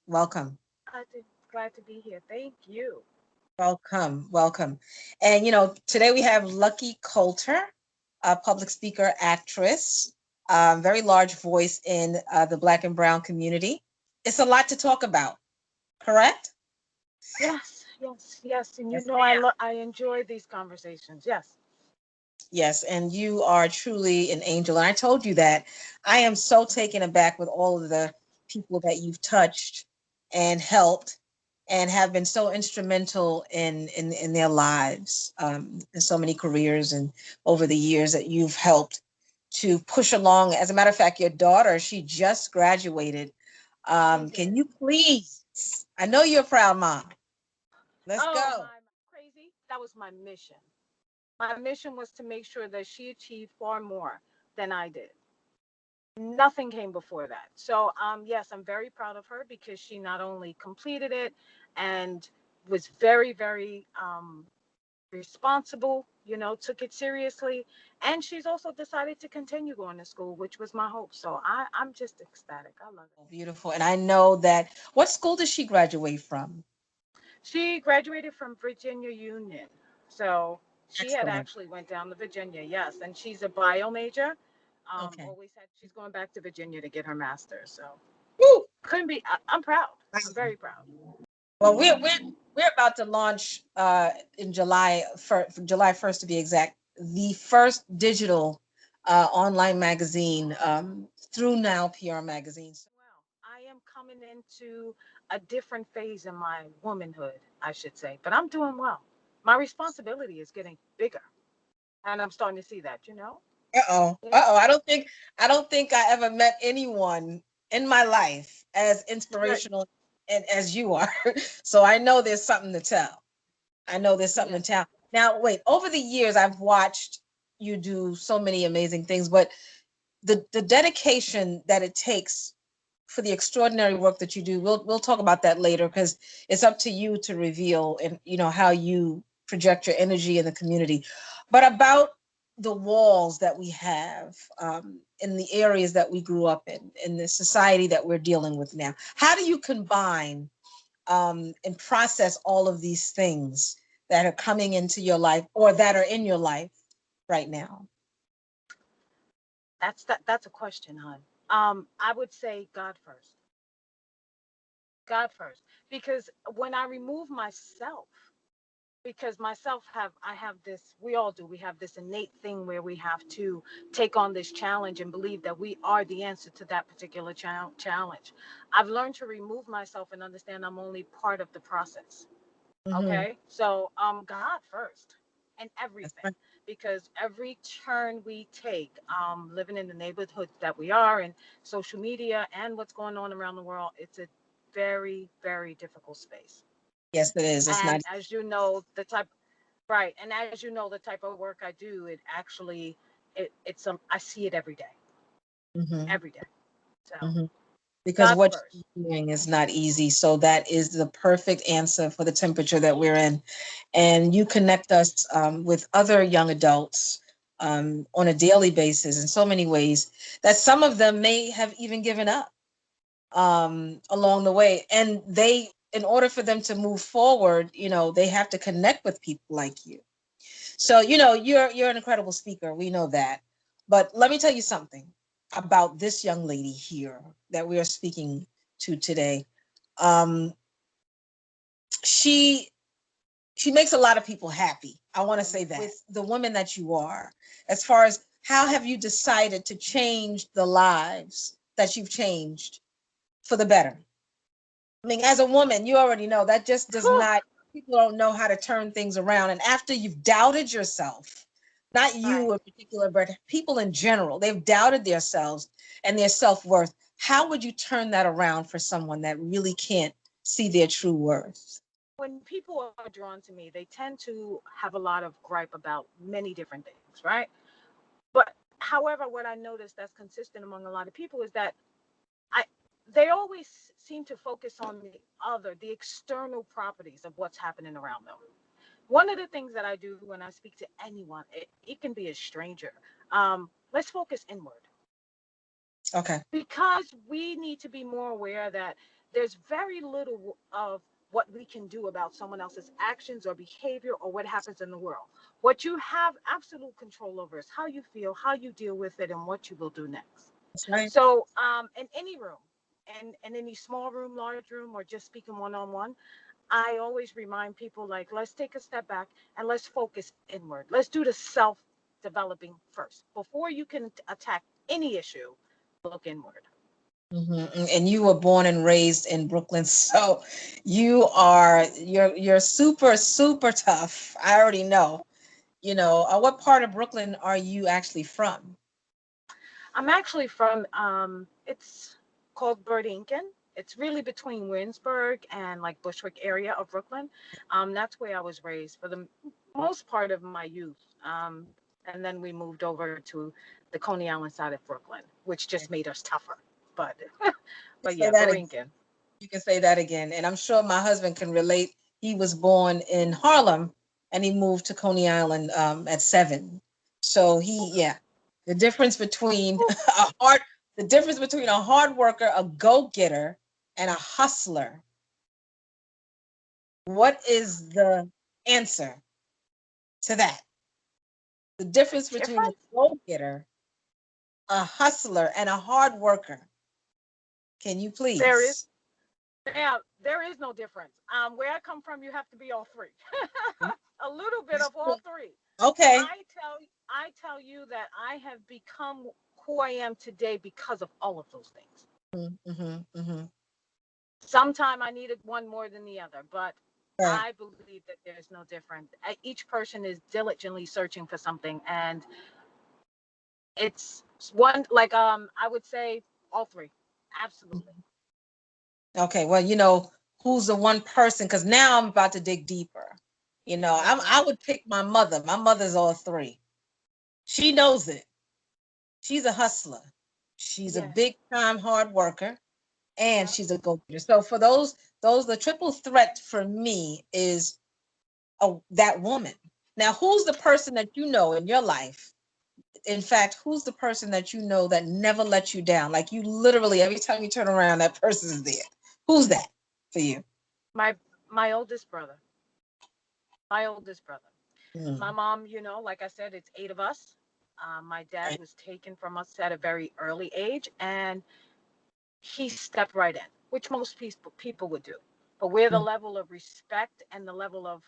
Welcome. Glad to be here. Thank you. Welcome. Welcome. And, today we have Lucky Colter, a public speaker, actress, very large voice in the Black and Brown community. It's a lot to talk about, correct? Yes, yes, yes. And you Yes, know, ma'am. I enjoy these conversations. Yes. Yes, and you are truly an angel. And I told you that. I am so taken aback with all of the people that you've touched and helped and have been so instrumental in their lives, in so many careers and over the years that you've helped to push along. As a matter of fact, your daughter, she just graduated. She Can did. you please? I know you're a proud mom. Let's Oh go. my, crazy. That was my mission. My mission was to make sure that she achieved far more than I did. Nothing came before that. So, yes, I'm very proud of her because she not only completed it and was very, very responsible, took it seriously. And she's also decided to continue going to school, which was my hope. So I'm just ecstatic. I love it. Beautiful. And I know that. What school did she graduate from? She graduated from Virginia Union. So she had Excellent. actually went down to Virginia, yes. And she's a bio major. Okay. Always had, she's going back to Virginia to get her master's. So Woo! couldn't be, I'm proud. I'm Awesome. very proud. Well, we're about to launch in July for July 1st to be exact, the first digital online magazine through Now PR Magazine. Well, I am coming into a different phase in my womanhood, I should say, but I'm doing well. My responsibility is getting bigger, and I'm starting to see that. Uh-oh. Yeah. Uh-oh. I don't think I ever met anyone in my life as Right. inspirational and as you are. So I know there's something to tell. I know there's something to Yes. tell. Now, wait, over the years I've watched you do so many amazing things, but the dedication that it takes for the extraordinary work that you do, we'll talk about that later because it's up to you to reveal and how you project your energy in the community. But about the walls that we have in the areas that we grew up in the society that we're dealing with now, how do you combine and process all of these things that are coming into your life or that are in your life right now? That's a question, hon. I would say God first. God first. Because when I remove myself, because myself have I have this, we all do, we have this innate thing where we have to take on this challenge and believe that we are the answer to that particular challenge. I've learned to remove myself and understand I'm only part of the process. Mm-hmm. Okay, so God first and That's everything, right. because every turn we take, living in the neighborhood that we are in, social media and what's going on around the world, it's a very, very difficult space. Yes, it is. It's not. And as you know, the type, right, and as you know, the type of work I do, it actually, it's I see it Mhm, every day. So mhm. Because God what first. you're doing is not easy. So that is the perfect answer for the temperature that we're in. And you connect us with other young adults on a daily basis in so many ways that some of them may have even given up along the way. And in order for them to move forward, they have to connect with people like you. So, you're an incredible speaker. We know that. But let me tell you something about this young lady here that we are speaking to today. Um, she she makes a lot of people happy. I want to say that. With the woman that you are, as far as how have you decided to change the lives that you've changed for the better? I mean, as a woman, you already know that just does Whew. not, people don't know how to turn things around. And after you've doubted yourself, not you Right. in particular, but people in general, they've doubted themselves and their self worth. How would you turn that around for someone that really can't see their true worth? When people are drawn to me, they tend to have a lot of gripe about many different things, right? But however, what I noticed that's consistent among a lot of people is that I they always seem to focus on the other, the external properties of what's happening around them. One of the things that I do when I speak to anyone, it can be a stranger. Let's focus inward, Okay. because we need to be more aware that there's very little of what we can do about someone else's actions or behavior or what happens in the world. What you have absolute control over is how you feel, how you deal with it, and what you will do next. That's right. So, in any room, and in any small room, large room, or just speaking one on one, I always remind people, like, let's take a step back and let's focus inward. Let's do the self developing first. Before you can attack any issue, look inward. And you were born and raised in Brooklyn, so you're super super tough. I already know. What part of Brooklyn are you actually from? I'm actually from, it's called Burlington. It's really between Williamsburg and like Bushwick area of Brooklyn. That's where I was raised for the most part of my youth. And then we moved over to the Coney Island side of Brooklyn, which just made us tougher. But, but Say yeah, that again. Burlington. You can say that again, and I'm sure my husband can relate. He was born in Harlem, and he moved to Coney Island at 7. So yeah, the difference between the difference between a hard worker, a go-getter, and a hustler. What is the answer to that? The difference between a Different? go-getter, a hustler, and a hard worker. Can you There is. please? Yeah, there is no difference. Where I come from, you have to be all three. A little bit of all three. Okay. I tell you that I have become who I am today because of all of those things. Mm-hmm, mm-hmm. Sometime I needed one more than the other, but Right. I believe that there's no difference. Each person is diligently searching for something, and it's one, like, I would say all three. Absolutely. Okay, well, who's the one person? Because now I'm about to dig deeper. I Hmm. would pick my mother. My mother's all three. She knows it. She's a hustler. She's a Yes. big time hard worker, and Yeah. she's a go-getter. So for those the triple threat for me is that woman. Now, who's the person that you know in your life? In fact, who's the person that you know that never lets you down? Like you literally every time you turn around, that person is there. Who's that for you? My my oldest brother. My oldest brother. My Mm, mom, like I said, it's eight of us. My dad right. was taken from us at a very early age, and he stepped right in, which most people would do. But where the Mm, level of respect and the level of,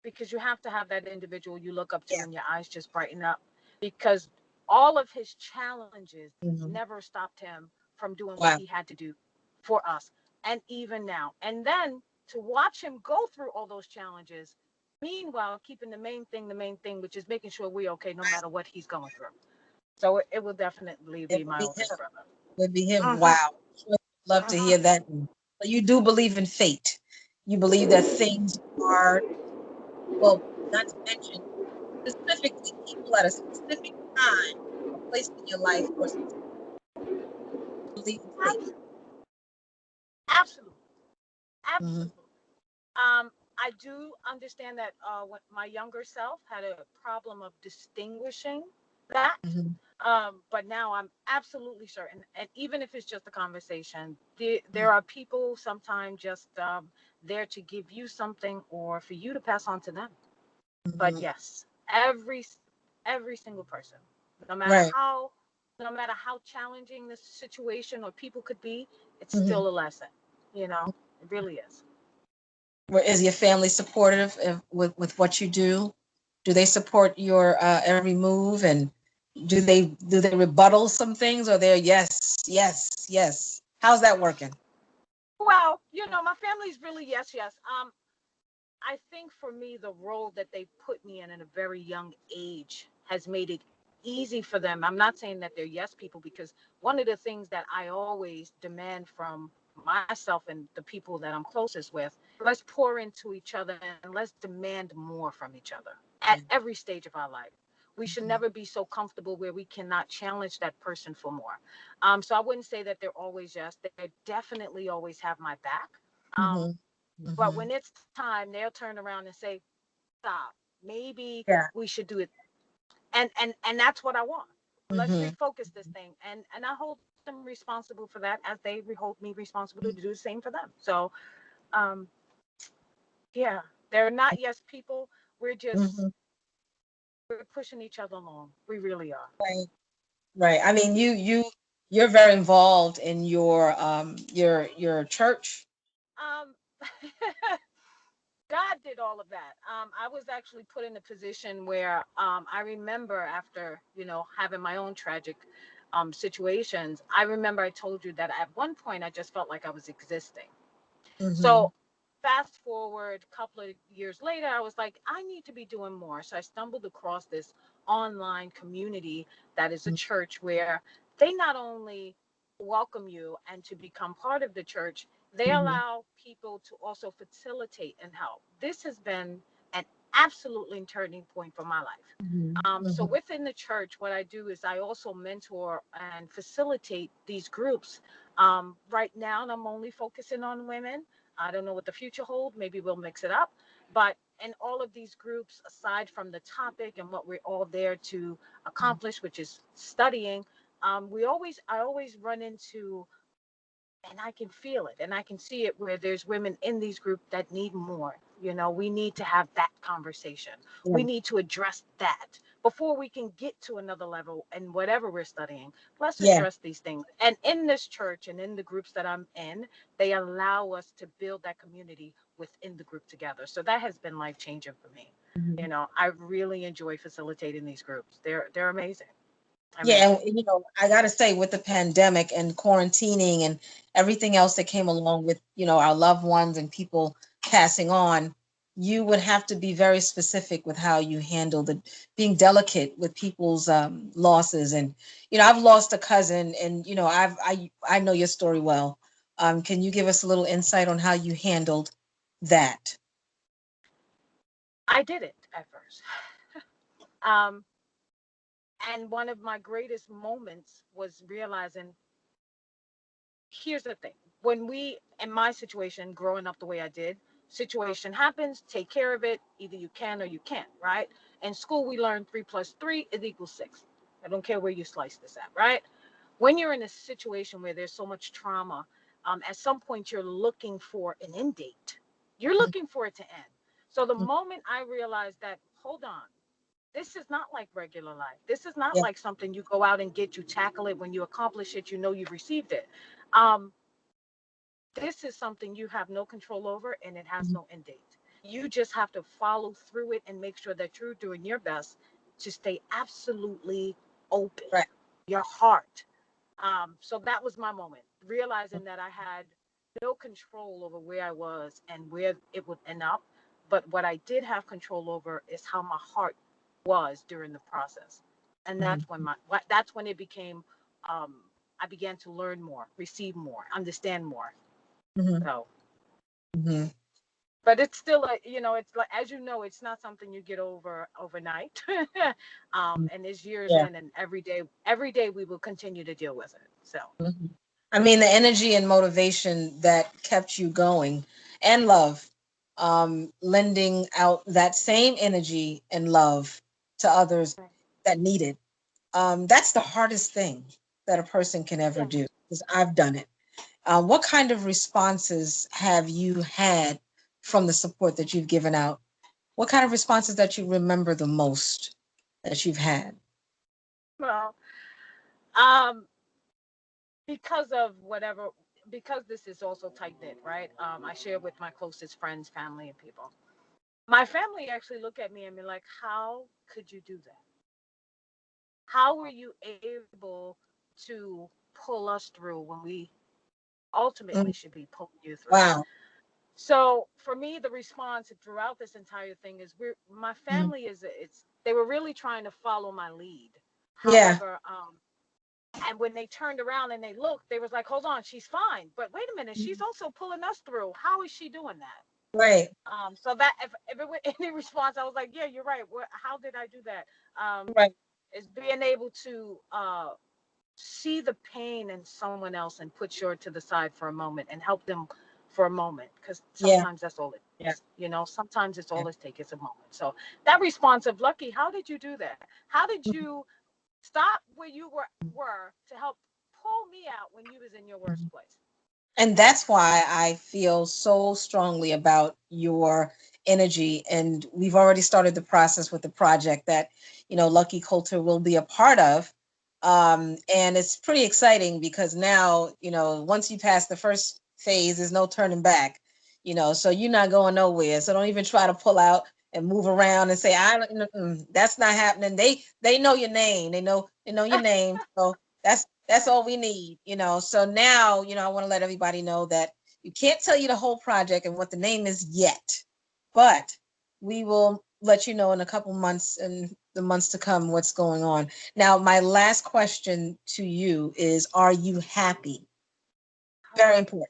because you have to have that individual you look up to yeah. and your eyes just brighten up, because all of his challenges Mhm. never stopped him from doing what Wow. he had to do for us, and even now. And then to watch him go through all those challenges, meanwhile keeping the main thing, which is making sure we're okay no matter what he's going through. So it will definitely It be would my be him. oldest brother. Would be him. Hmm. Wow. Sure love to Hmm. hear that. So you do believe in fate. You believe that things are, well, not to mention specifically people at a specific time are placed in your life for some believe in fate. Absolutely. Hmm. Absolutely. I do understand that, when my younger self had a problem of distinguishing that. Hmm. But now I'm absolutely certain, and even if it's just a conversation, there are people sometimes just, there to give you something or for you to pass on to them. But Hmm. yes, every single person, no matter Right. how no matter how challenging the situation or people could be, it's Hmm. still a lesson. It really is. Is your family supportive with what you do? Do they support your every move, and do they rebuttal some things, or they're yes, yes, yes? How's that working? Well, my family's really yes, yes. I think for me, the role that they put me in a very young age has made it easy for them. I'm not saying that they're yes people, because one of the things that I always demand from myself and the people that I'm closest with, let's pour into each other and let's demand more from each other at every stage of our life. We should Mhm, never be so comfortable where we cannot challenge that person for more. So I wouldn't say that they're always yes. They definitely always have my back. Um, mhm, but mhm. when it's time, they'll turn around and say, "Stop. Maybe Yeah. we should do it." And that's what I want. Let's Mm-hmm. refocus this thing. And I hold them responsible for that, as they hold me responsible to do the same for them. So um yeah, they're not yes people. We're just Mm-hmm. we're pushing each other along. We really are. Right. Right. I mean, you're very involved in your church. Um God did all of that. I was actually put in a position where I remember after, having my own tragic situations. I remember I told you that at one point I just felt like I was existing. Mm-hmm. So fast forward a couple of years later, I was like, I need to be doing more. So I stumbled across this online community that is a church where they not only welcome you and to become part of the church, they Mm-hmm. allow people to also facilitate and help. This has been an absolutely turning point for my life. So Mm-hmm. within the church, what I do is I also mentor and facilitate these groups. Right now, I'm only focusing on women. I don't know what the future holds. Maybe we'll mix it up. But in all of these groups, aside from the topic and what we're all there to accomplish, which is studying, I always run into, and I can feel it and I can see it, where there's women in these groups that need more. We need to have that conversation. Yeah. We need to address that before we can get to another level in whatever we're studying. Let's Yeah. address these things. And in this church and in the groups that I'm in, they allow us to build that community within the group together. So that has been life changing for me. Mhm. I really enjoy facilitating these groups. They're amazing. Yeah, Amazing. and I got to say, with the pandemic and quarantining and everything else that came along with, our loved ones and people passing on, you would have to be very specific with how you handle being delicate with people's losses. And, I've lost a cousin, and, I know your story well. Can you give us a little insight on how you handled that? I did it at first. Um, And one of my greatest moments was realizing, here's the thing. When in my situation, growing up the way I did, situation happens, take care of it. Either you can or you can't, right? In school, we learn 3 + 3 is equals 6. I don't care where you slice this at, right? When you're in a situation where there's so much trauma, at some point you're looking for an end date. You're looking for it to end. So the moment I realized that, hold on, this is not like regular life. This is not Yeah. like something you go out and get, you tackle it. When you accomplish it, you've received it. Um, this is something you have no control over, and it has Mhm. no end date. You just have to follow through it and make sure that you're doing your best to stay absolutely open, Right. your heart. So that was my moment, realizing that I had no control over where I was and where it would end up. But what I did have control over is how my heart was during the process. And Mhm. that's when it became, um, I began to learn more, receive more, understand more. Mhm. So, Mhm. but it's still it's like, as it's not something you get over overnight. And there's years Yeah. in, and every day we will continue to deal with it. So. Mhm. I mean, the energy and motivation that kept you going, and love, lending out that same energy and love to others that need it. That's the hardest thing that a person can ever Yeah. do, because I've done it. What kind of responses have you had from the support that you've given out? What kind of responses that you remember the most that you've had? Well, um, because of whatever, because this is also tight knit, right? I share with my closest friends, family, and people. My family actually look at me and be like, "How could you do that? How were you able to pull us through when we ultimately Mm. should be pulling you through?" Wow. So for me, the response throughout this entire thing is, my Mhm. family it's they were really trying to follow my lead. Yeah. However, and when they turned around and they looked, they was like, hold on, she's fine. But wait a minute, she's Mhm. also pulling us through. How is she doing that? Right. So that if it were any response, I was like, yeah, you're right. How did I do that? Right. Is being able to see the pain in someone else and put your to the side for a moment and help them for a moment. Because Yeah. sometimes that's all it Yeah. takes. Sometimes it's Yeah. all it takes is a moment. So that response of, Lucky, how did you do that? How did Mhm. you Stop where you were to help pull me out when you was in your worst place. And that's why I feel so strongly about your energy. And we've already started the process with the project that, Lucky Colter will be a part of. And it's pretty exciting because now, once you pass the first phase, there's no turning back, so you're not going nowhere. So don't even try to pull out and move around and say, that's not happening. They know your name. They know your name. So that's all we need, So now, I want to let everybody know that you can't tell you the whole project and what the name is yet, but we will let you know in a couple months and the months to come what's going on. Now, my last question to you is, are you happy? Very important.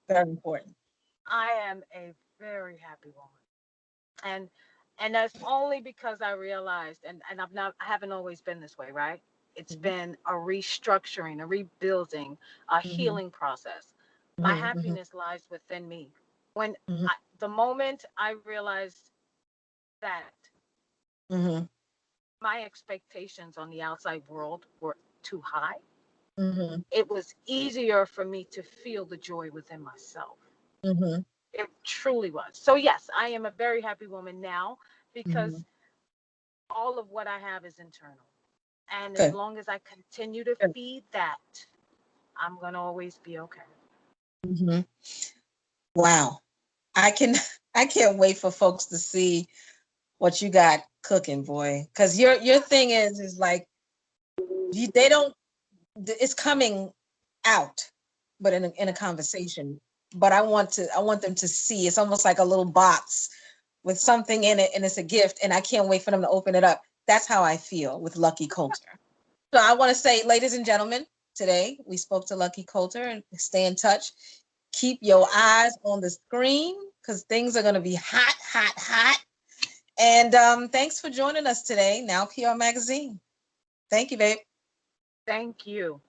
Very important. I am a very happy woman. And that's only because I realized, and I haven't always been this way, right? It's Mm-hmm. been a restructuring, a rebuilding, a Mm-hmm. healing process. My Mm-hmm. happiness lies within me. When Mm-hmm. the moment I realized that Mm-hmm. my expectations on the outside world were too high, Mm-hmm. it was easier for me to feel the joy within myself. Mm-hmm. It truly was. So yes, I am a very happy woman now Mm-hmm. because all of what I have is internal. And as Good. long as I continue to Good. feed that, I'm going to always be okay. Mm-hmm. Wow. I can I can't wait for folks to see what you got cooking, boy. Because your thing is like they don't it's coming out, but in a conversation. But I want them to see. It's almost like a little box with something in it, and it's a gift, and I can't wait for them to open it up. That's how I feel with Lucky Colter. So I want to say, ladies and gentlemen, today we spoke to Lucky Colter, and stay in touch. Keep your eyes on the screen because things are going to be hot, hot, hot. And thanks for joining us today. Now PR Magazine. Thank you, babe. Thank you.